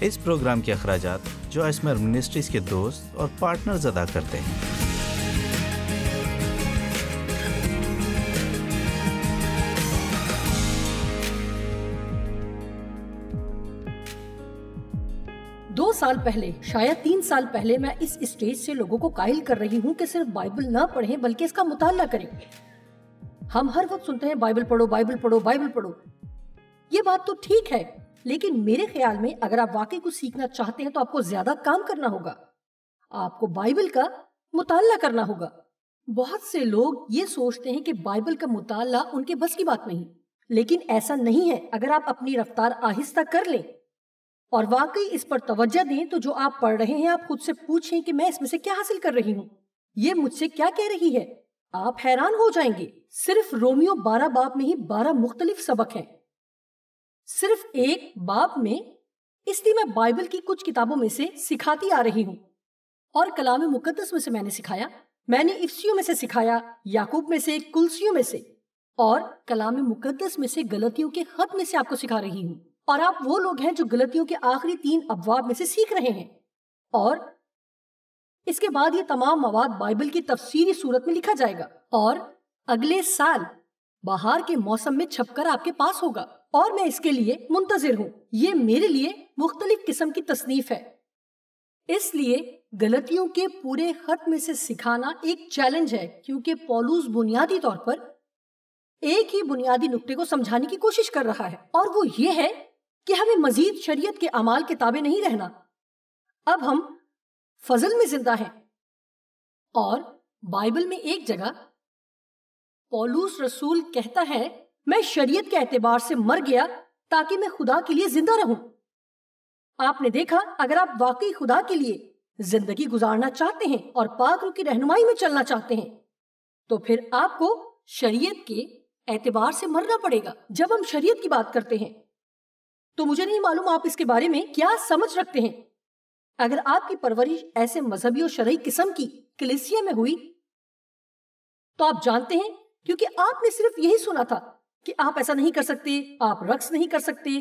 اس programme کے اخراجات جو اسمر منسٹریز کے دوست اور پارٹنرز ادا کرتے ہیں۔ دو سال پہلے، شاید 3 سال پہلے، میں اس اسٹیج سے لوگوں کو قائل کر رہی ہوں کہ صرف بائبل نہ پڑھیں بلکہ اس کا مطالعہ کریں۔ ہم ہر وقت سنتے ہیں بائبل پڑھو، بائبل پڑھو، بائبل پڑھو۔ یہ بات تو ٹھیک ہے، لیکن میرے خیال میں اگر آپ واقعی کچھ سیکھنا چاہتے ہیں تو آپ کو زیادہ کام کرنا ہوگا۔ آپ کو بائبل کا مطالعہ کرنا ہوگا۔ بہت سے لوگ یہ سوچتے ہیں کہ بائبل کا مطالعہ ان کے بس کی بات نہیں، لیکن ایسا نہیں ہے۔ اگر آپ اپنی رفتار آہستہ کر لیں اور واقعی اس پر توجہ دیں تو جو آپ پڑھ رہے ہیں آپ خود سے پوچھیں کہ میں اس میں سے کیا حاصل کر رہی ہوں، یہ مجھ سے کیا کہہ رہی ہے۔ آپ حیران ہو جائیں گے، صرف رومیو 12 باب میں ہی 12 مختلف سبق ہیں، صرف ایک باب میں۔ اس لیے میں بائبل کی کچھ کتابوں میں سے سکھاتی آ رہی ہوں، اور کلام مقدس میں سے میں نے سکھایا، میں نے افسیوں میں سے سکھایا، یعقوب میں سے، کلسیوں میں سے، اور کلام مقدس میں سے غلطیوں کے خط میں سے آپ کو سکھا رہی ہوں۔ اور آپ وہ لوگ ہیں جو غلطیوں کے آخری 3 ابواب میں سے سیکھ رہے ہیں، اور اس کے بعد یہ تمام مواد بائبل کی تفسیری صورت میں لکھا جائے گا اور اگلے سال بہار کے موسم میں چھپ کر آپ کے پاس ہوگا، اور میں اس کے لیے منتظر ہوں۔ یہ میرے لیے مختلف قسم کی تصنیف ہے، اس لیے غلطیوں کے پورے خط میں سے سکھانا ایک چیلنج ہے، کیونکہ پولس بنیادی طور پر ایک ہی بنیادی نقطے کو سمجھانے کی کوشش کر رہا ہے، اور وہ یہ ہے کہ ہمیں مزید شریعت کے اعمال کے تابع نہیں رہنا۔ اب ہم فضل میں زندہ ہیں، اور بائبل میں ایک جگہ پولس رسول کہتا ہے، میں شریعت کے اعتبار سے مر گیا تاکہ میں خدا کے لیے زندہ رہوں۔ آپ نے دیکھا، اگر آپ واقعی خدا کے لیے زندگی گزارنا چاہتے ہیں اور پاک روح کی رہنمائی میں چلنا چاہتے ہیں تو پھر آپ کو شریعت کے اعتبار سے مرنا پڑے گا۔ جب ہم شریعت کی بات کرتے ہیں تو مجھے نہیں معلوم آپ اس کے بارے میں کیا سمجھ رکھتے ہیں۔ اگر آپ کی پرورش ایسے مذہبی اور شرعی قسم کی کلیسیا میں ہوئی تو آپ جانتے ہیں، کیونکہ آپ نے صرف یہی سنا تھا کہ آپ ایسا نہیں کر سکتے، آپ رقص نہیں کر سکتے،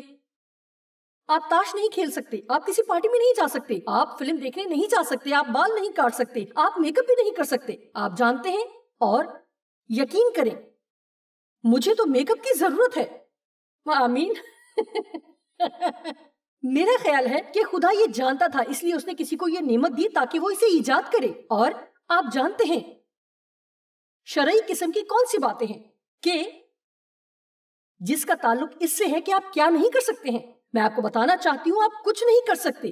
آپ تاش نہیں کھیل سکتے، آپ کسی پارٹی میں نہیں جا سکتے، آپ فلم دیکھنے نہیں جا سکتے، آپ بال نہیں کاٹ سکتے، آپ میک اپ بھی نہیں کر سکتے۔ آپ جانتے ہیں، اور یقین کریں مجھے تو میک اپ کی ضرورت ہے۔ آمین۔ میرا خیال ہے کہ خدا یہ جانتا تھا، اس لیے اس نے کسی کو یہ نعمت دی تاکہ وہ اسے ایجاد کرے۔ اور آپ جانتے ہیں شرعی قسم کی کون سی باتیں ہیں کہ جس کا تعلق اس سے ہے کہ آپ کیا نہیں کر سکتے ہیں۔ میں آپ کو بتانا چاہتی ہوں، آپ کچھ نہیں کر سکتے۔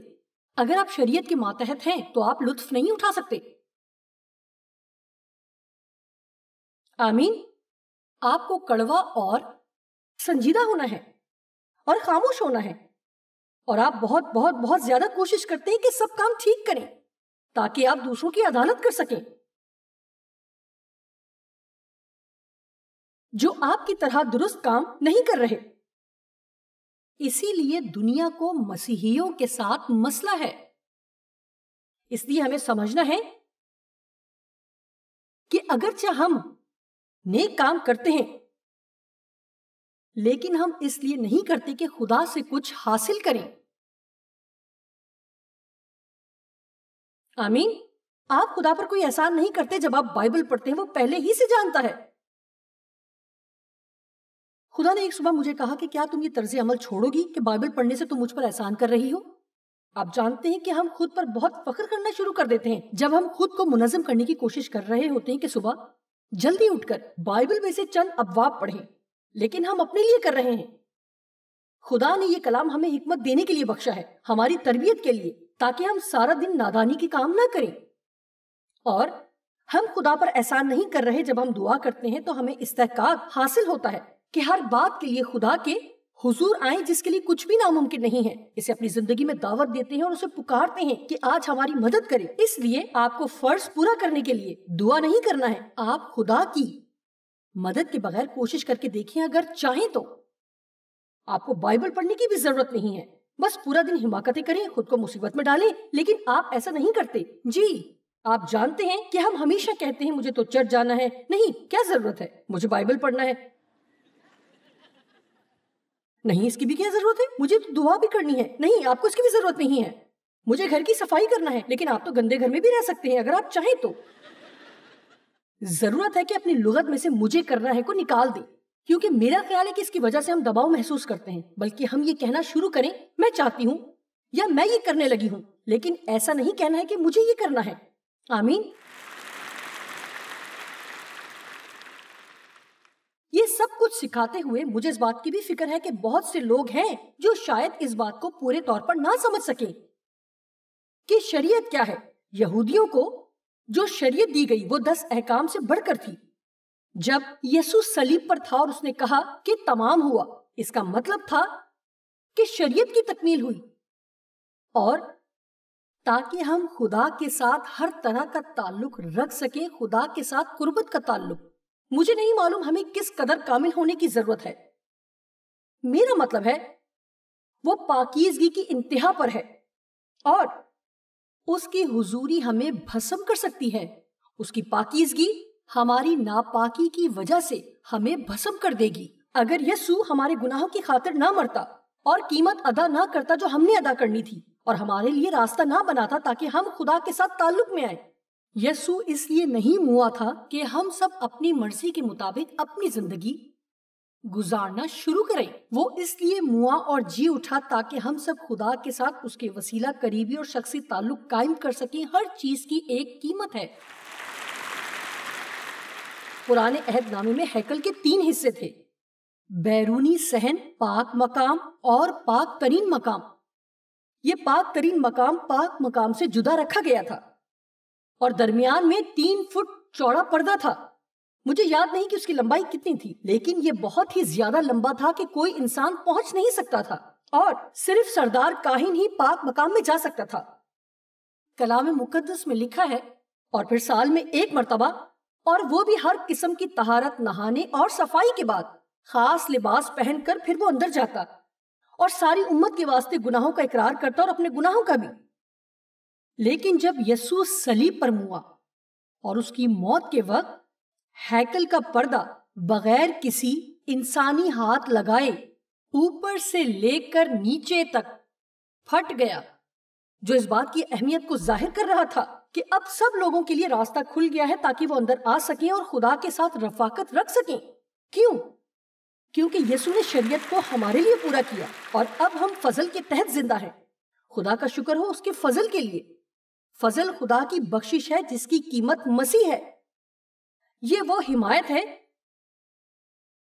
اگر آپ شریعت کے ماتحت ہیں تو آپ لطف نہیں اٹھا سکتے۔ آمین۔ آپ کو کڑوا اور سنجیدہ ہونا ہے اور خاموش ہونا ہے، اور آپ بہت بہت بہت زیادہ کوشش کرتے ہیں کہ سب کام ٹھیک کریں تاکہ آپ دوسروں کی عدالت کر سکیں، جو آپ کی طرح درست کام نہیں کر رہے۔ اسی لیے دنیا کو مسیحیوں کے ساتھ مسئلہ ہے۔ اس لیے ہمیں سمجھنا ہے کہ اگرچہ ہم نیک کام کرتے ہیں لیکن ہم اس لیے نہیں کرتے کہ خدا سے کچھ حاصل کریں۔ آمین۔ آپ خدا پر کوئی احسان نہیں کرتے جب آپ بائبل پڑھتے ہیں، وہ پہلے ہی سے جانتا ہے۔ خدا نے ایک صبح مجھے کہا کہ کیا تم یہ طرز عمل چھوڑو گی کہ بائبل پڑھنے سے تم مجھ پر احسان کر رہی ہو؟ آپ جانتے ہیں کہ ہم خود پر بہت فخر کرنا شروع کر دیتے ہیں جب ہم خود کو منظم کرنے کی کوشش کر رہے ہوتے ہیں کہ صبح جلدی اٹھ کر بائبل میں سے چند ابواب پڑھیں، لیکن ہم اپنے لیے کر رہے ہیں۔ خدا نے یہ کلام ہمیں حکمت دینے کے لیے بخشا ہے، ہماری تربیت کے لیے، تاکہ ہم سارا دن نادانی کے کام نہ کریں۔ اور ہم خدا پر احسان نہیں کر رہے جب ہم دعا کرتے ہیں تو ہمیں استحقاق حاصل ہوتا ہے کہ ہر بات کے لیے خدا کے حضور آئیں جس کے لیے کچھ بھی ناممکن نہیں ہے، اسے اپنی زندگی میں دعوت دیتے ہیں اور اسے پکارتے ہیں کہ آج ہماری مدد کرے۔ اس لیے آپ کو فرض پورا کرنے کے لیے دعا نہیں کرنا ہے، آپ خدا کی مدد کے بغیر کوشش کر کے دیکھیں۔ اگر چاہیں تو آپ کو بائبل پڑھنے کی بھی ضرورت نہیں ہے، بس پورا دن حماقتیں کریں، خود کو مصیبت میں ڈالیں، لیکن آپ ایسا نہیں کرتے۔ جی آپ جانتے ہیں کہ ہم ہمیشہ کہتے ہیں مجھے تو چرچ جانا ہے، نہیں، کیا ضرورت ہے، مجھے بائبل پڑھنا ہے۔ نہیں اس کی بھی کیا ضرورت ہے، مجھے تو دعا بھی کرنی ہے. نہیں آپ کو اس کی بھی ضرورت نہیں ہے. مجھے گھر کی صفائی کرنا ہے، لیکن آپ تو گندے گھر میں بھی رہ سکتے ہیں اگر آپ چاہیں تو. ضرورت ہے کہ اپنی لغت میں سے مجھے کرنا ہے کو نکال دیں، کیونکہ میرا خیال ہے کہ اس کی وجہ سے ہم دباؤ محسوس کرتے ہیں. بلکہ ہم یہ کہنا شروع کریں میں چاہتی ہوں یا میں یہ کرنے لگی ہوں، لیکن ایسا نہیں کہنا ہے کہ مجھے یہ کرنا ہے. آمین. یہ سب کچھ سکھاتے ہوئے مجھے اس بات کی بھی فکر ہے کہ بہت سے لوگ ہیں جو شاید اس بات کو پورے طور پر نہ سمجھ سکیں کہ شریعت کیا ہے. یہودیوں کو جو شریعت دی گئی وہ 10 احکام سے بڑھ کر تھی. جب یسوع صلیب پر تھا اور اس نے کہا کہ تمام ہوا، اس کا مطلب تھا کہ شریعت کی تکمیل ہوئی، اور تاکہ ہم خدا کے ساتھ ہر طرح کا تعلق رکھ سکیں، خدا کے ساتھ قربت کا تعلق. مجھے نہیں معلوم ہمیں کس قدر کامل ہونے کی ضرورت ہے. میرا مطلب ہے وہ پاکیزگی کی انتہا پر ہے، اور اس کی حضوری ہمیں بھسم کر سکتی ہے. اس کی پاکیزگی ہماری ناپاکی کی وجہ سے ہمیں بھسم کر دے گی. اگر یسوع ہمارے گناہوں کی خاطر نہ مرتا اور قیمت ادا نہ کرتا جو ہم نے ادا کرنی تھی، اور ہمارے لیے راستہ نہ بناتا تاکہ ہم خدا کے ساتھ تعلق میں آئیں. یسوع اس لیے نہیں ہوا تھا کہ ہم سب اپنی مرضی کے مطابق اپنی زندگی گزارنا شروع کریں. وہ اس لیے ہوا اور جی اٹھا تاکہ ہم سب خدا کے ساتھ اس کے وسیلہ قریبی اور شخصی تعلق قائم کر سکیں. ہر چیز کی ایک قیمت ہے. پرانے عہد نامے میں ہیکل کے 3 حصے تھے: بیرونی صحن، پاک مقام اور پاک ترین مقام. یہ پاک ترین مقام پاک مقام سے جدا رکھا گیا تھا، اور درمیان میں 3 فٹ چوڑا پردہ تھا. مجھے یاد نہیں کہ اس کی لمبائی کتنی تھی، لیکن یہ بہت ہی زیادہ لمبا تھا کہ کوئی انسان پہنچ نہیں سکتا تھا، اور صرف سردار کاہن ہی پاک مقام میں جا سکتا تھا. کلام مقدس میں لکھا ہے، اور پھر سال میں 1 مرتبہ، اور وہ بھی ہر قسم کی طہارت، نہانے اور صفائی کے بعد، خاص لباس پہن کر پھر وہ اندر جاتا اور ساری امت کے واسطے گناہوں کا اقرار کرتا اور اپنے گناہوں کا بھی. لیکن جب یسوع صلیب پر موا اور اس کی موت کے وقت ہیکل کا پردہ بغیر کسی انسانی ہاتھ لگائے اوپر سے لے کر نیچے تک پھٹ گیا، جو اس بات کی اہمیت کو ظاہر کر رہا تھا کہ اب سب لوگوں کے لیے راستہ کھل گیا ہے تاکہ وہ اندر آ سکیں اور خدا کے ساتھ رفاقت رکھ سکیں. کیوں؟ کیونکہ یسوع نے شریعت کو ہمارے لیے پورا کیا، اور اب ہم فضل کے تحت زندہ ہیں. خدا کا شکر ہو اس کے فضل کے لیے. فضل خدا کی بخشش ہے جس کی قیمت مسیح ہے. یہ وہ حمایت ہے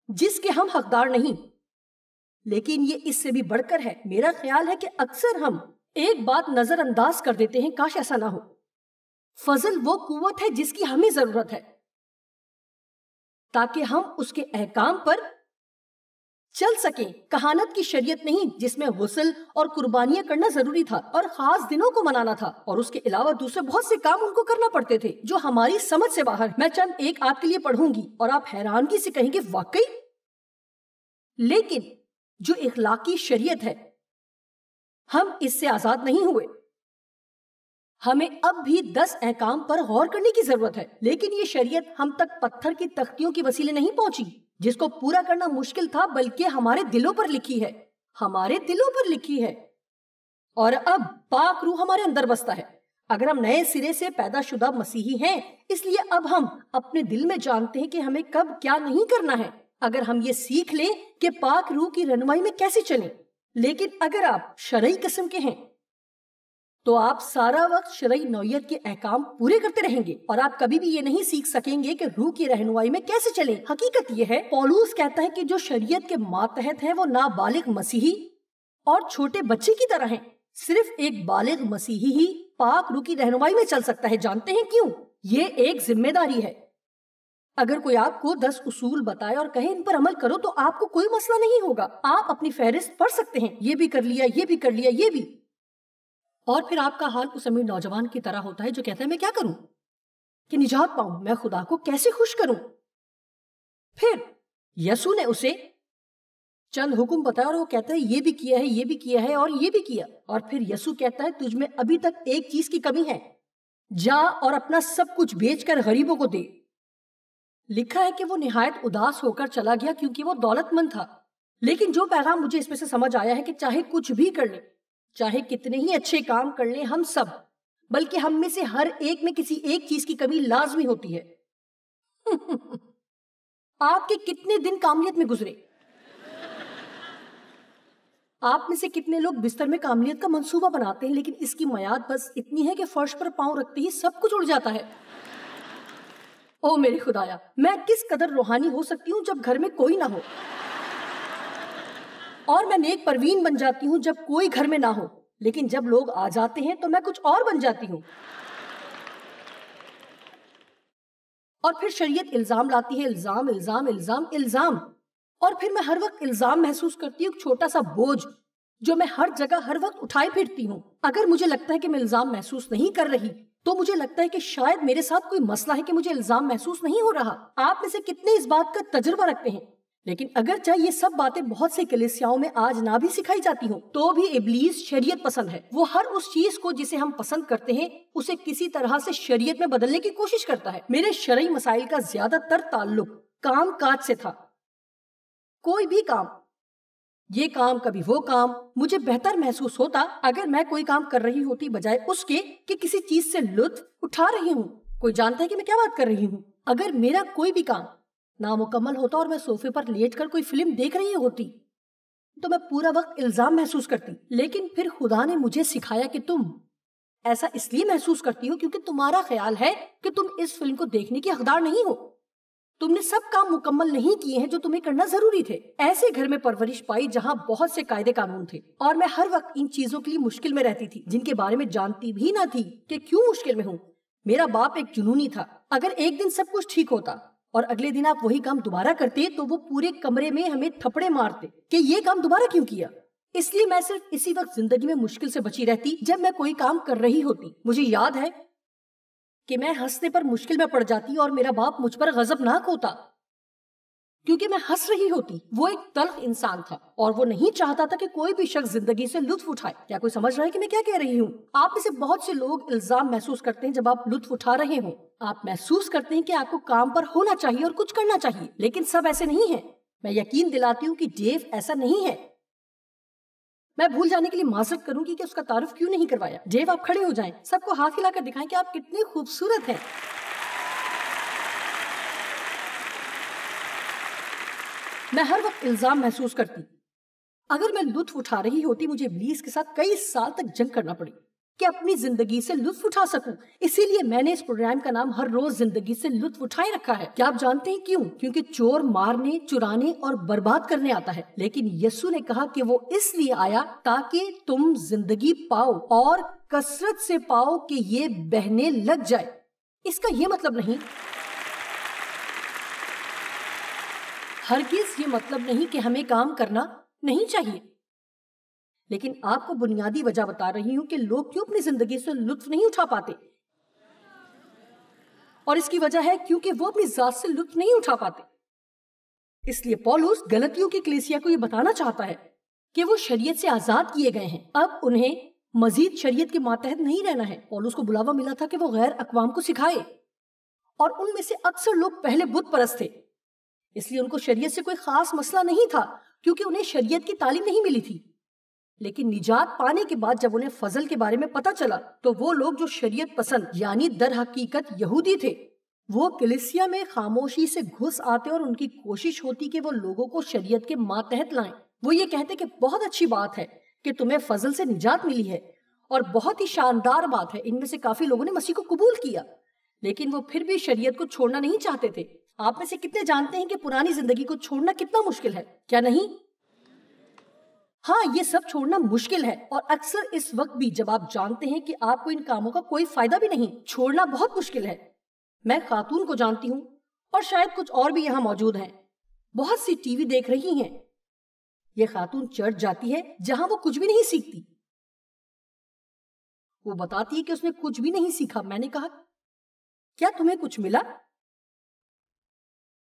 جس کے ہم حقدار نہیں، لیکن یہ اس سے بھی بڑھ کر ہے. میرا خیال ہے کہ اکثر ہم ایک بات نظر انداز کر دیتے ہیں، کاش ایسا نہ ہو. فضل وہ قوت ہے جس کی ہمیں ضرورت ہے تاکہ ہم اس کے احکام پر چل سکیں. کہانت کی شریعت نہیں جس میں غسل اور قربانیاں کرنا ضروری تھا اور خاص دنوں کو منانا تھا، اور اس کے علاوہ دوسرے بہت سے کام ان کو کرنا پڑتے تھے جو ہماری سمجھ سے باہر. میں چند ایک آپ کے لیے پڑھوں گی اور آپ حیرانگی سے کہیں گے واقعی. لیکن جو اخلاقی شریعت ہے، ہم اس سے آزاد نہیں ہوئے. ہمیں اب بھی 10 احکام پر غور کرنے کی ضرورت ہے، لیکن یہ شریعت ہم تک پتھر کی تختیوں کے وسیلے نہیں پہنچی جس کو پورا کرنا مشکل تھا، بلکہ ہمارے دلوں پر لکھی ہے. ہمارے دلوں پر لکھی ہے، اور اب پاک روح ہمارے اندر بستا ہے. اگر ہم نئے سرے سے پیدا شدہ مسیحی ہیں، اس لیے اب ہم اپنے دل میں جانتے ہیں کہ ہمیں کب کیا نہیں کرنا ہے. اگر ہم یہ سیکھ لیں کہ پاک روح کی رہنمائی میں کیسے چلیں. لیکن اگر آپ شرعی قسم کے ہیں تو آپ سارا وقت شرعی نوعیت کے احکام پورے کرتے رہیں گے، اور آپ کبھی بھی یہ نہیں سیکھ سکیں گے کہ روح کی رہنمائی میں کیسے چلیں. حقیقت یہ ہے، پولس کہتا ہے کہ جو شریعت کے ماتحت ہیں وہ نابالغ مسیحی اور چھوٹے بچے کی طرح ہیں. صرف ایک بالغ مسیحی ہی پاک روح کی رہنمائی میں چل سکتا ہے. جانتے ہیں کیوں؟ یہ ایک ذمہ داری ہے. اگر کوئی آپ کو 10 اصول بتائے اور کہے ان پر عمل کرو تو آپ کو کوئی مسئلہ نہیں ہوگا. آپ اپنی فہرست پڑھ سکتے ہیں، یہ بھی کر لیا، یہ بھی کر لیا، یہ بھی. اور پھر آپ کا حال اس امیر نوجوان کی طرح ہوتا ہے جو کہتا ہے میں کیا کروں کہ نجات پاؤں، میں خدا کو کیسے خوش کروں. پھر یسوع نے اسے چند حکم بتایا اور وہ کہتا ہے یہ بھی کیا ہے، یہ بھی کیا ہے اور یہ بھی کیا. اور پھر یسوع کہتا ہے تجھ میں ابھی تک ایک چیز کی کمی ہے، جا اور اپنا سب کچھ بیچ کر غریبوں کو دے. لکھا ہے کہ وہ نہایت اداس ہو کر چلا گیا کیونکہ وہ دولت مند تھا. لیکن جو پیغام مجھے اس میں سے سمجھ آیا ہے کہ چاہے کچھ بھی کر لیں، چاہے کتنے ہی اچھے کام کر لیں ہم سب، بلکہ ہم میں سے ہر ایک میں کسی ایک چیز کی کمی لازمی ہوتی ہے۔ آپ کے کتنے دن کاملیت میں گزرے؟ آپ میں سے کتنے لوگ بستر میں کاملیت کا منصوبہ بناتے ہیں لیکن اس کی میعاد بس اتنی ہے کہ فرش پر پاؤں رکھتے ہی سب کچھ اڑ جاتا ہے؟ او میرے خدایا، میں کس قدر روحانی ہو سکتی ہوں جب گھر میں کوئی نہ ہو، اور میں نیک پروین بن جاتی ہوں جب کوئی گھر میں نہ ہو، لیکن جب لوگ آ جاتے ہیں تو میں کچھ اور بن جاتی ہوں۔ اور پھر شریعت الزام لاتی ہے، الزام الزام الزام الزام، اور پھر میں ہر وقت الزام محسوس کرتی ہوں، ایک چھوٹا سا بوجھ جو میں ہر جگہ ہر وقت اٹھائے پھرتی ہوں۔ اگر مجھے لگتا ہے کہ میں الزام محسوس نہیں کر رہی تو مجھے لگتا ہے کہ شاید میرے ساتھ کوئی مسئلہ ہے کہ مجھے الزام محسوس نہیں ہو رہا۔ آپ میں سے کتنے اس بات کا تجربہ رکھتے ہیں؟ لیکن اگرچہ یہ سب باتیں بہت سے کلیسیاؤں میں آج نہ بھی سکھائی جاتی ہوں تو بھی ابلیس شریعت پسند ہے۔ وہ ہر اس چیز کو جسے ہم پسند کرتے ہیں اسے کسی طرح سے شریعت میں بدلنے کی کوشش کرتا ہے۔ میرے شرعی مسائل کا زیادہ تر تعلق کام کاج سے تھا۔ کوئی بھی کام، یہ کام کبھی وہ کام، مجھے بہتر محسوس ہوتا اگر میں کوئی کام کر رہی ہوتی بجائے اس کے کہ کسی چیز سے لطف اٹھا رہی ہوں۔ کوئی جانتا ہے کہ میں کیا بات کر رہی ہوں؟ اگر میرا کوئی بھی کام نامکمل ہوتا اور میں صوفے پر لیٹ کر کوئی فلم دیکھ رہی ہوتی تو میں پورا وقت الزام محسوس کرتی۔ لیکن پھر خدا نے مجھے سکھایا کہ تم ایسا اس لیے محسوس کرتی ہو کیونکہ تمہارا خیال ہے کہ تم اس فلم کو دیکھنے کی حقدار نہیں ہو۔ تم نے سب کام مکمل نہیں کیے ہیں جو تمہیں کرنا ضروری تھے۔ ایسے گھر میں پرورش پائی جہاں بہت سے قاعدے قانون تھے اور میں ہر وقت ان چیزوں کے لیے مشکل میں رہتی تھی جن کے بارے میں جانتی بھی نہ تھی کہ کیوں مشکل میں ہوں۔ میرا باپ ایک جنونی تھا۔ اگر ایک دن سب کچھ ٹھیک ہوتا اور اگلے دن آپ وہی کام دوبارہ کرتے تو وہ پورے کمرے میں ہمیں تھپڑے مارتے کہ یہ کام دوبارہ کیوں کیا۔ اس لیے میں صرف اسی وقت زندگی میں مشکل سے بچی رہتی جب میں کوئی کام کر رہی ہوتی۔ مجھے یاد ہے کہ میں ہنسنے پر مشکل میں پڑ جاتی اور میرا باپ مجھ پر غضبناک ہوتا کیونکہ میں ہنس رہی ہوتی۔ وہ ایک تلخ انسان تھا اور وہ نہیں چاہتا تھا کہ کوئی بھی شخص زندگی سے لطف اٹھائے۔ کیا کوئی سمجھ رہا ہے کہ میں کیا کہہ رہی ہوں؟ آپ میں سے بہت سے لوگ الزام محسوس کرتے ہیں جب آپ لطف اٹھا رہے ہوں۔ آپ محسوس کرتے ہیں کہ آپ کو کام پر ہونا چاہیے اور کچھ کرنا چاہیے، لیکن سب ایسے نہیں ہیں۔ میں یقین دلاتی ہوں کہ ڈیو ایسا نہیں ہے۔ میں بھول جانے کے لیے معذرت کروں گی کہ اس کا تعارف کیوں نہیں کروایا۔ ڈیو آپ کھڑے ہو جائیں، سب کو ہاتھ ہلا کر دکھائیں کہ آپ کتنے خوبصورت ہیں۔ میں ہر وقت الزام محسوس کرتی۔ اگر میں لطف اٹھا رہی ہوتی مجھے ابلیس کے ساتھ کئی سال تک جنگ کرنا پڑی کہ اپنی زندگی سے لطف اٹھا سکوں۔ اسی لیے میں نے اس پروگرام کا نام ہر روز زندگی سے لطف اٹھائے رکھا ہے۔ کیا آپ جانتے ہیں کیوں؟ کیونکہ چور مارنے، چرانے اور برباد کرنے آتا ہے، لیکن یسوع نے کہا کہ وہ اس لیے آیا تاکہ تم زندگی پاؤ اور کثرت سے پاؤ کہ یہ بہنے لگ جائے۔ اس کا یہ مطلب نہیں، ہرگز یہ مطلب نہیں کہ ہمیں کام کرنا نہیں چاہیے، لیکن آپ کو بنیادی وجہ بتا رہی ہوں کہ لوگ کیوں اپنی زندگی سے لطف نہیں اٹھا پاتے، اور اس کی وجہ ہے کیونکہ وہ اپنی ذات سے لطف نہیں اٹھا پاتے۔ اس لیے پولس گلتیوں کی کلیسیا کو یہ بتانا چاہتا ہے کہ وہ شریعت سے آزاد کیے گئے ہیں، اب انہیں مزید شریعت کے ماتحت نہیں رہنا ہے۔ پولس کو بلاوا ملا تھا کہ وہ غیر اقوام کو سکھائے، اور ان میں سے اکثر لوگ پہلے بت پرست تھے، اس لیے ان کو شریعت سے کوئی خاص مسئلہ نہیں تھا کیونکہ انہیں شریعت کی تعلیم نہیں ملی تھی۔ لیکن نجات پانے کے بعد جب انہیں فضل کے بارے میں پتا چلا تو وہ لوگ جو شریعت پسند یعنی در حقیقت یہودی تھے، وہ کلیسیا میں خاموشی سے گھس آتے اور ان کی کوشش ہوتی کہ وہ لوگوں کو شریعت کے ماتحت لائیں۔ وہ یہ کہتے کہ بہت اچھی بات ہے کہ تمہیں فضل سے نجات ملی ہے، اور بہت ہی شاندار بات ہے، ان میں سے کافی لوگوں نے مسیح کو قبول کیا، لیکن وہ پھر بھی شریعت کو چھوڑنا نہیں چاہتے تھے۔ آپ میں سے کتنے جانتے ہیں کہ پرانی زندگی کو چھوڑنا کتنا مشکل ہے؟ کیا نہیں؟ ہاں، یہ سب چھوڑنا مشکل ہے، اور اکثر اس وقت بھی جب آپ جانتے ہیں کہ آپ کو ان کاموں کا کوئی فائدہ بھی نہیں، چھوڑنا بہت مشکل ہے۔ میں خاتون کو جانتی ہوں، اور شاید کچھ اور بھی یہاں موجود ہیں، بہت سی ٹی وی دیکھ رہی ہیں۔ یہ خاتون چرچ جاتی ہے جہاں وہ کچھ بھی نہیں سیکھتی۔ وہ بتاتی ہے کہ اس نے کچھ بھی نہیں سیکھا۔ میں نے کہا، کیا تمہیں کچھ ملا؟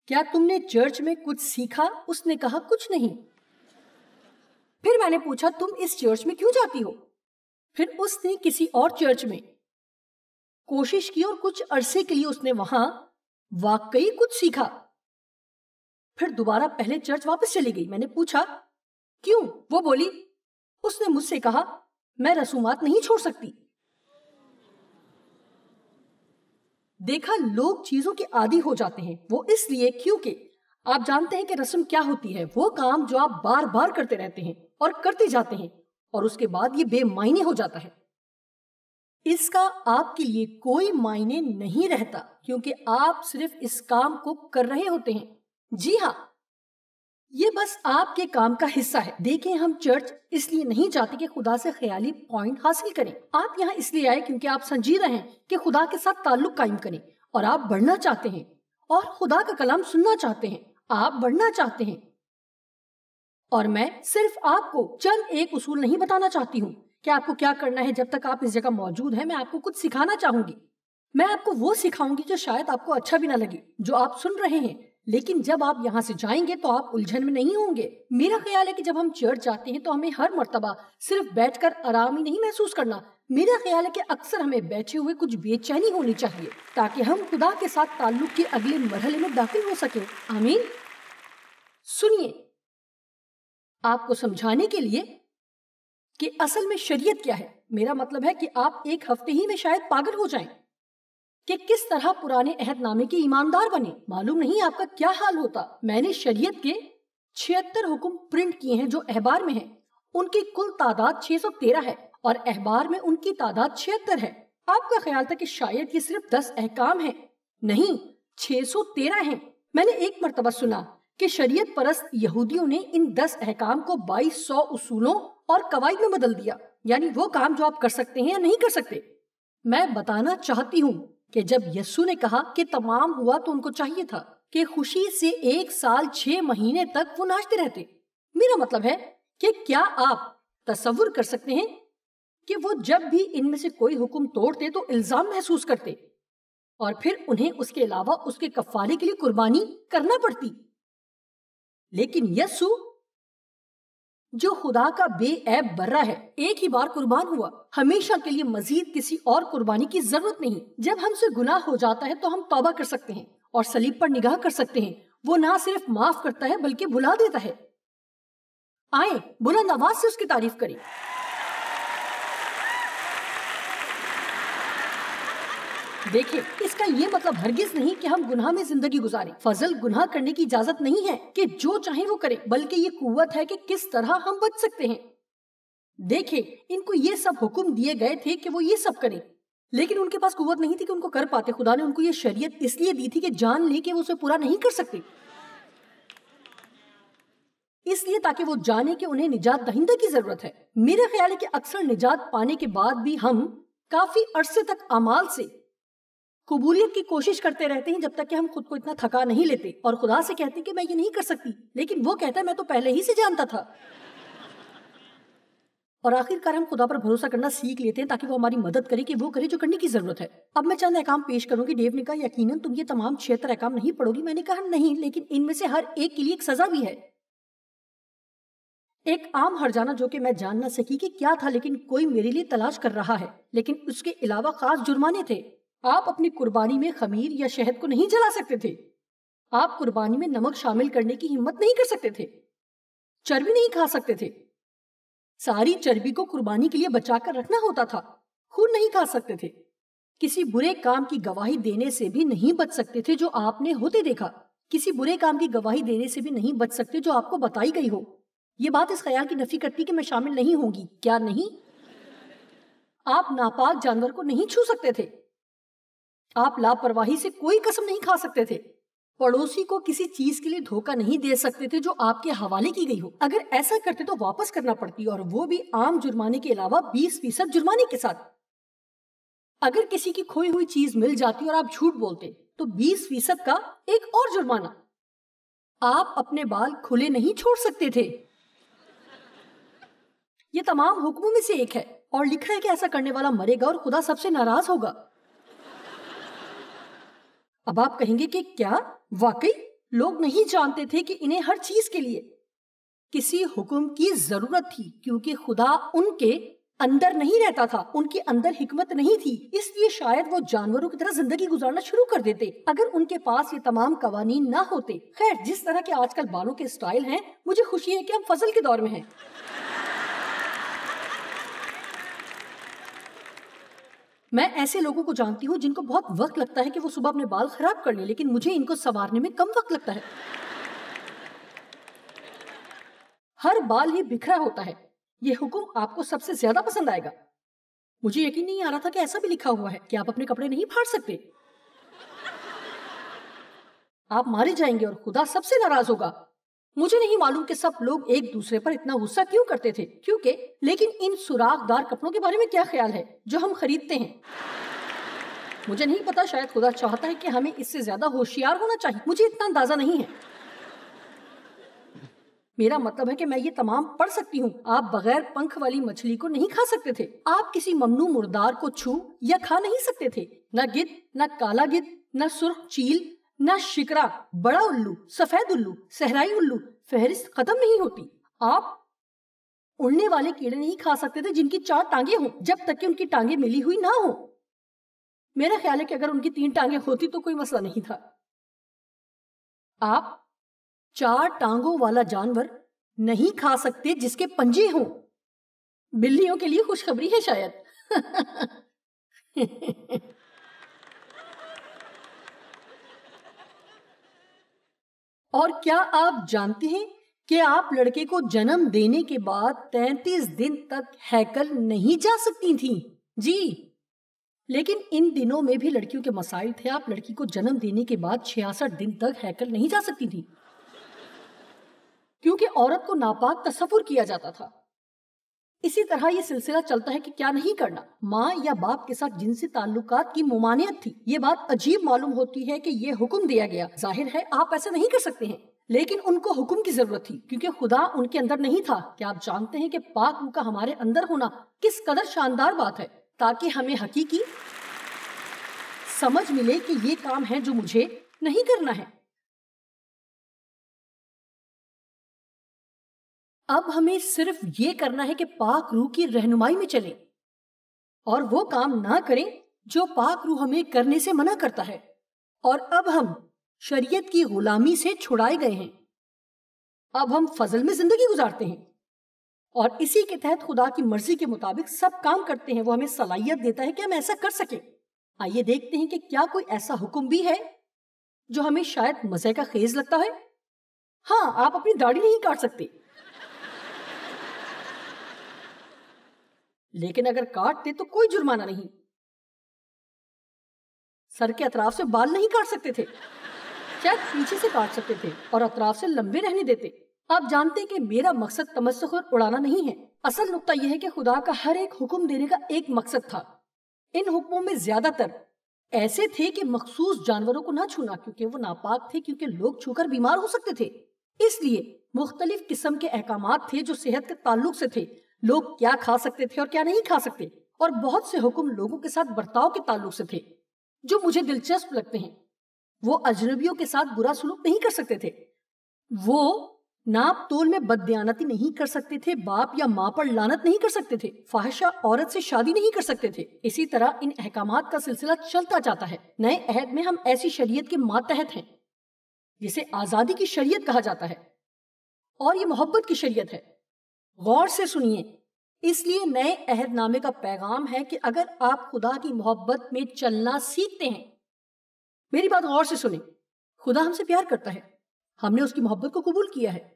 کیا تم نے چرچ میں کچھ سیکھا؟ اس نے کہا، کچھ نہیں۔ پھر میں نے پوچھا، تم اس چرچ میں کیوں جاتی ہو؟ پھر اس نے کسی اور چرچ میں کوشش کی اور کچھ عرصے کے لیے اس نے وہاں واقعی کچھ سیکھا، پھر دوبارہ پہلے چرچ واپس چلی گئی۔ میں نے پوچھا، کیوں؟ وہ بولی اس نے مجھ سے کہا میں رسومات نہیں چھوڑ سکتی. دیکھا لوگ چیزوں کے عادی ہو جاتے ہیں. وہ اس لیے کیونکہ آپ جانتے ہیں کہ رسم کیا ہوتی ہے. وہ کام جو آپ بار بار کرتے رہتے ہیں اور کرتے جاتے ہیں اور اس کے بعد یہ بے معنی ہو جاتا ہے. اس کا آپ کے لیے کوئی معنی نہیں رہتا کیونکہ آپ صرف اس کام کو کر رہے ہوتے ہیں. جی ہاں، یہ بس آپ کے کام کا حصہ ہے. دیکھیں ہم چرچ اس لیے نہیں چاہتے کہ خدا سے خیالی پوائنٹ حاصل کریں. آپ یہاں اس لیے آئے کیونکہ آپ سنجیدہ ہیں کہ خدا کے ساتھ تعلق قائم کریں اور آپ بڑھنا چاہتے ہیں اور خدا کا کلام سننا چاہتے ہیں. آپ بڑھنا چاہتے ہیں اور میں صرف آپ کو چند ایک اصول نہیں بتانا چاہتی ہوں کہ آپ کو کیا کرنا ہے. جب تک آپ اس جگہ موجود ہیں میں آپ کو کچھ سکھانا چاہوں گی. میں آپ کو وہ سکھاؤں گی جو شاید آپ کو اچھا بھی نہ لگے جو آپ سن رہے ہیں، لیکن جب آپ یہاں سے جائیں گے تو آپ الجھن میں نہیں ہوں گے. میرا خیال ہے کہ جب ہم چرچ جاتے ہیں تو ہمیں ہر مرتبہ صرف بیٹھ کر آرام ہی نہیں محسوس کرنا. میرا خیال ہے کہ اکثر ہمیں بیٹھے ہوئے کچھ بے چینی ہونی چاہیے تاکہ ہم خدا کے ساتھ تعلق کے اگلے مرحلے میں داخل ہو سکیں. آمین. سنیے، آپ کو سمجھانے کے لیے کہ اصل میں شریعت کیا ہے، میرا مطلب ہے کہ آپ ایک ہفتے ہی میں شاید پاگل ہو جائیں کہ کس طرح پرانے عہد نامے کے ایماندار بنے. معلوم نہیں آپ کا کیا حال ہوتا. میں نے شریعت کے 76 حکم پرنٹ کیے ہیں جو احبار میں ہیں. ان کی کل تعداد 613 ہے اور احبار میں ان کی تعداد 76 ہے. آپ کا خیال تھا کہ شاید یہ صرف 10 احکام ہیں. نہیں، 613 ہیں. میں نے ایک مرتبہ سنا کہ شریعت پرست یہودیوں نے ان 10 احکام کو 2200 اصولوں اور قواعد میں بدل دیا، یعنی وہ کام جو آپ کر سکتے ہیں یا نہیں کر سکتے. میں بتانا چاہتی ہوں کہ جب یسوع نے کہا کہ تمام ہوا تو ان کو چاہیے تھا کہ خوشی سے 1 سال 6 مہینے تک وہ ناچتے رہتے. میرا مطلب ہے کہ کیا آپ تصور کر سکتے ہیں کہ وہ جب بھی ان میں سے کوئی حکم توڑتے تو الزام محسوس کرتے اور پھر انہیں اس کے علاوہ اس کے کفارے کے لیے قربانی کرنا پڑتی. لیکن یسوع جو خدا کا بے عیب برہ ہے ایک ہی بار قربان ہوا، ہمیشہ کے لیے مزید کسی اور قربانی کی ضرورت نہیں. جب ہم سے گناہ ہو جاتا ہے تو ہم توبہ کر سکتے ہیں اور صلیب پر نگاہ کر سکتے ہیں. وہ نہ صرف معاف کرتا ہے بلکہ بھلا دیتا ہے. آئیں بلند آواز سے اس کی تعریف کریں. دیکھیں، اس کا یہ مطلب ہرگز نہیں کہ ہم گناہ میں زندگی گزاریں. فضل گناہ کرنے کی اجازت نہیں ہے کہ جو چاہیں وہ کریں، بلکہ یہ قوت ہے کہ کس طرح ہم بچ سکتے ہیں. دیکھیں، ان کو یہ سب حکم دیے گئے تھے کہ وہ یہ سب کریں، لیکن ان کے پاس قوت نہیں تھی کہ ان کو کر پاتے. خدا نے ان کو یہ شریعت اس لیے دی تھی کہ جان لے کہ وہ اسے پورا نہیں کر سکتے، اس لیے تاکہ وہ جانے کہ انہیں نجات دہندہ کی ضرورت ہے. میرا خیال ہے کہ اکثر نجات پانے کے بعد بھی ہم کافی عرصے تک اعمال سے قبولیت کی کوشش کرتے رہتے ہیں جب تک کہ ہم خود کو اتنا تھکا نہیں لیتے اور خدا سے کہتے ہیں کہ میں یہ نہیں کر سکتی، لیکن وہ کہتا ہے میں تو پہلے ہی سے جانتا تھا. اور آخر کار ہم خدا پر بھروسہ کرنا سیکھ لیتے ہیں تاکہ وہ ہماری مدد کرے کہ وہ کرے جو کرنے کی ضرورت ہے. اب میں چند احکام پیش کروں گی. ڈیو نے کہا یقیناً تم یہ تمام 76 احکام نہیں پڑھو گی. میں نے کہا نہیں، لیکن ان میں سے ہر ایک کے لیے ایک سزا بھی ہے. ایک عام ہرجانہ جو کہ میں جان نہ سکی کہ کیا تھا، لیکن کوئی میرے لیے تلاش کر رہا ہے. لیکن اس کے علاوہ خاص جرمانے تھے. آپ اپنی قربانی میں خمیر یا شہد کو نہیں جلا سکتے تھے. آپ قربانی میں نمک شامل کرنے کی ہمت نہیں کر سکتے تھے. چربی نہیں کھا سکتے تھے. ساری چربی کو قربانی کے لیے بچا کر رکھنا ہوتا تھا. خون نہیں کھا سکتے تھے. کسی برے کام کی گواہی دینے سے بھی نہیں بچ سکتے تھے جو آپ نے ہوتے دیکھا. کسی برے کام کی گواہی دینے سے بھی نہیں بچ سکتے جو آپ کو بتائی گئی ہو. یہ بات اس خیال کی نفی کرتی کہ میں شامل نہیں ہوں گی. کیا نہیں؟ آپ ناپاک جانور کو نہیں چھو سکتے تھے. آپ لاپرواہی سے کوئی قسم نہیں کھا سکتے تھے. پڑوسی کو کسی چیز کے لیے دھوکہ نہیں دے سکتے تھے جو آپ کے حوالے کی گئی ہو. اگر ایسا کرتے تو واپس کرنا پڑتی، اور وہ بھی عام جرمانے کے علاوہ 20% جرمانے کے ساتھ. اگر کسی کی کھوئی ہوئی چیز مل جاتی اور آپ جھوٹ بولتے تو 20% کا ایک اور جرمانہ. آپ اپنے بال کھلے نہیں چھوڑ سکتے تھے. یہ تمام حکموں میں سے ایک ہے، اور لکھا ہے کہ ایسا کرنے والا مرے گا اور خدا سب سے ناراض ہوگا. اب آپ کہیں گے کہ کیا واقعی لوگ نہیں جانتے تھے کہ انہیں ہر چیز کے لیے کسی حکم کی ضرورت تھی، کیونکہ خدا ان کے اندر نہیں رہتا تھا، ان کے اندر حکمت نہیں تھی، اس لیے شاید وہ جانوروں کی طرح زندگی گزارنا شروع کر دیتے اگر ان کے پاس یہ تمام قوانین نہ ہوتے۔ خیر، جس طرح کے آج کل بالوں کے اسٹائل ہیں، مجھے خوشی ہے کہ ہم فضل کے دور میں ہیں۔ میں ایسے لوگوں کو جانتی ہوں جن کو بہت وقت لگتا ہے کہ وہ صبح اپنے بال خراب کر لیں، لیکن مجھے ان کو سنوارنے میں کم وقت لگتا ہے۔ ہر بال ہی بکھرا ہوتا ہے۔ یہ حکم آپ کو سب سے زیادہ پسند آئے گا۔ مجھے یقین نہیں آ رہا تھا کہ ایسا بھی لکھا ہوا ہے کہ آپ اپنے کپڑے نہیں پھاڑ سکتے۔ آپ مارے جائیں گے اور خدا سب سے ناراض ہوگا۔ مجھے نہیں معلوم کہ سب لوگ ایک دوسرے پر اتنا غصہ کیوں کرتے تھے، لیکن ان سوراخ دار کپڑوں کے بارے میں کیا خیال ہے جو ہم خریدتے ہیں؟ مجھے نہیں پتا، شاید خدا چاہتا ہے کہ ہمیں اس سے زیادہ ہوشیار ہونا چاہیے، مجھے اتنا اندازہ نہیں ہے۔ میرا مطلب ہے کہ میں یہ تمام پڑھ سکتی ہوں۔ آپ بغیر پنکھ والی مچھلی کو نہیں کھا سکتے تھے، آپ کسی ممنوع مردار کو چھو یا کھا نہیں سکتے تھے، نہ گدھ، نہ کالا گدھ، نہ سرخ چیل، نہ شکرا، بڑا الو، سفید الو، صحرائی الو، فہرست ختم نہیں ہوتی۔ آپ اڑنے والے کیڑے نہیں کھا سکتے تھے جن کی 4 ٹانگیں ہوں، جب تک کہ ان کی ٹانگیں ملی ہوئی نہ ہوں۔ میرا خیال ہے کہ اگر ان کی 3 ٹانگیں ہوتی تو کوئی مسئلہ نہیں تھا۔ آپ 4 ٹانگوں والا جانور نہیں کھا سکتے جس کے پنجے ہوں۔ بلیوں کے لیے خوشخبری ہے شاید۔ اور کیا آپ جانتے ہیں کہ آپ لڑکے کو جنم دینے کے بعد 33 دن تک ہیکل نہیں جا سکتی تھیں؟ جی، لیکن ان دنوں میں بھی لڑکیوں کے مسائل تھے۔ آپ لڑکی کو جنم دینے کے بعد 66 دن تک ہیکل نہیں جا سکتی تھی، کیونکہ عورت کو ناپاک تصور کیا جاتا تھا۔ اسی طرح یہ سلسلہ چلتا ہے کہ کیا نہیں کرنا۔ ماں یا باپ کے ساتھ جنسی تعلقات کی ممانعت تھی۔ یہ بات عجیب معلوم ہوتی ہے کہ یہ حکم دیا گیا۔ ظاہر ہے آپ ایسا نہیں کر سکتے ہیں، لیکن ان کو حکم کی ضرورت تھی کیونکہ خدا ان کے اندر نہیں تھا۔ کیا آپ جانتے ہیں کہ پاک روح کا ہمارے اندر ہونا کس قدر شاندار بات ہے، تاکہ ہمیں حقیقی سمجھ ملے کہ یہ کام ہے جو مجھے نہیں کرنا ہے۔ اب ہمیں صرف یہ کرنا ہے کہ پاک روح کی رہنمائی میں چلیں اور وہ کام نہ کریں جو پاک روح ہمیں کرنے سے منع کرتا ہے۔ اور اب ہم شریعت کی غلامی سے چھڑائے گئے ہیں، اب ہم فضل میں زندگی گزارتے ہیں اور اسی کے تحت خدا کی مرضی کے مطابق سب کام کرتے ہیں۔ وہ ہمیں صلاحیت دیتا ہے کہ ہم ایسا کر سکیں۔ آئیے دیکھتے ہیں کہ کیا کوئی ایسا حکم بھی ہے جو ہمیں شاید مزے کا خیز لگتا ہے۔ ہاں، آپ اپنی داڑھی نہیں کاٹ سکتے، لیکن اگر کاٹتے تو کوئی جرمانہ نہیں۔ سر کے اطراف سے بال نہیں کاٹ سکتے تھے، شاید پیچھے سے کاٹ سکتے تھے اور اطراف سے لمبے رہنے دیتے۔ آپ جانتے ہیں کہ میرا مقصد تمسخر اور اڑانا نہیں ہے۔ اصل نقطہ یہ ہے کہ خدا کا ہر ایک حکم دینے کا ایک مقصد تھا۔ ان حکموں میں زیادہ تر ایسے تھے کہ مخصوص جانوروں کو نہ چھونا کیونکہ وہ ناپاک تھے، کیونکہ لوگ چھو کر بیمار ہو سکتے تھے۔ اس لیے مختلف قسم کے احکامات تھے جو صحت کے تعلق سے تھے، لوگ کیا کھا سکتے تھے اور کیا نہیں کھا سکتے، اور بہت سے حکم لوگوں کے ساتھ برتاؤ کے تعلق سے تھے جو مجھے دلچسپ لگتے ہیں۔ وہ اجنبیوں کے ساتھ برا سلوک نہیں کر سکتے تھے، وہ ناپ تول میں بددیانتی نہیں کر سکتے تھے، باپ یا ماں پر لعنت نہیں کر سکتے تھے، فاحشہ عورت سے شادی نہیں کر سکتے تھے۔ اسی طرح ان احکامات کا سلسلہ چلتا جاتا ہے۔ نئے عہد میں ہم ایسی شریعت کے ماتحت ہیں جسے آزادی کی شریعت کہا جاتا ہے، اور یہ محبت کی شریعت ہے۔ غور سے سنیے، اس لیے نئے عہد نامے کا پیغام ہے کہ اگر آپ خدا کی محبت میں چلنا سیکھتے ہیں، میری بات غور سے سنیں، خدا ہم سے پیار کرتا ہے، ہم نے اس کی محبت کو قبول کیا ہے۔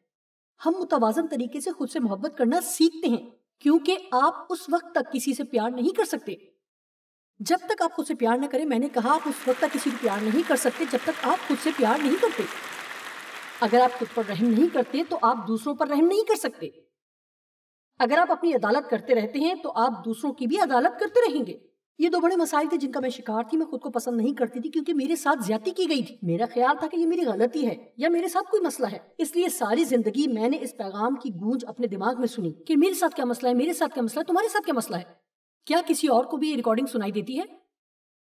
ہم متوازن طریقے سے خود سے محبت کرنا سیکھتے ہیں، کیونکہ آپ اس وقت تک کسی سے پیار نہیں کر سکتے جب تک آپ خود سے پیار نہ کریں۔ میں نے کہا آپ اس وقت تک کسی کو پیار نہیں کر سکتے جب تک آپ خود سے پیار نہیں کرتے۔ اگر آپ خود پر رحم نہیں کرتے تو آپ دوسروں پر رحم نہیں کر سکتے۔ اگر آپ اپنی عدالت کرتے رہتے ہیں تو آپ دوسروں کی بھی عدالت کرتے رہیں گے۔ یہ 2 بڑے مسائل تھے جن کا میں شکار تھی۔ میں خود کو پسند نہیں کرتی تھی کیونکہ میرے ساتھ زیادتی کی گئی تھی۔ میرا خیال تھا کہ یہ میری غلطی ہے یا میرے ساتھ کوئی مسئلہ ہے، اس لیے ساری زندگی میں نے اس پیغام کی گونج اپنے دماغ میں سنی کہ میرے ساتھ کیا مسئلہ ہے، میرے ساتھ کیا مسئلہ ہے، تمہارے ساتھ کیا مسئلہ ہے۔ کیا کسی اور کو بھی یہ ریکارڈنگ سنائی دیتی ہے؟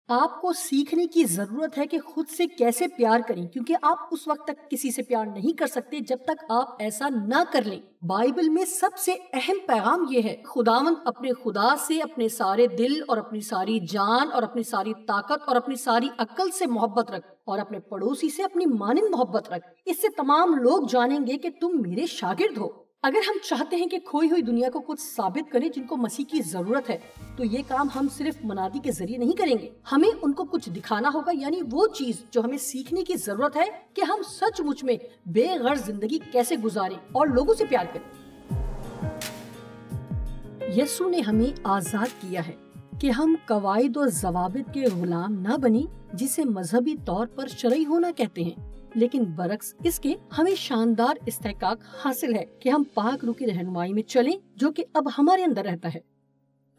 آپ کو سیکھنے کی ضرورت ہے کہ خود سے کیسے پیار کریں، کیونکہ آپ اس وقت تک کسی سے پیار نہیں کر سکتے جب تک آپ ایسا نہ کر لیں۔ بائبل میں سب سے اہم پیغام یہ ہے، خداوند اپنے خدا سے اپنے سارے دل اور اپنی ساری جان اور اپنی ساری طاقت اور اپنی ساری عقل سے محبت رکھ، اور اپنے پڑوسی سے اپنی مانند محبت رکھ۔ اس سے تمام لوگ جانیں گے کہ تم میرے شاگرد ہو۔ اگر ہم چاہتے ہیں کہ کھوئی ہوئی دنیا کو کچھ ثابت کریں جن کو مسیح کی ضرورت ہے، تو یہ کام ہم صرف منادی کے ذریعے نہیں کریں گے، ہمیں ان کو کچھ دکھانا ہوگا، یعنی وہ چیز جو ہمیں سیکھنے کی ضرورت ہے کہ ہم سچ مچ میں بے غرض زندگی کیسے گزاریں اور لوگوں سے پیار کریں۔ یسوع نے ہمیں آزاد کیا ہے کہ ہم قواعد و ضوابط کے غلام نہ بنیں جسے مذہبی طور پر شرعی ہونا کہتے ہیں، لیکن برعکس اس کے ہمیں شاندار استحقاق حاصل ہے کہ ہم پاک روح کی رہنمائی میں چلیں جو کہ اب ہمارے اندر رہتا ہے۔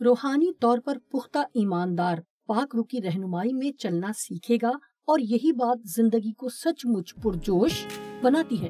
روحانی طور پر پختہ ایماندار پاک روح کی رہنمائی میں چلنا سیکھے گا، اور یہی بات زندگی کو سچ مچ پرجوش بناتی ہے۔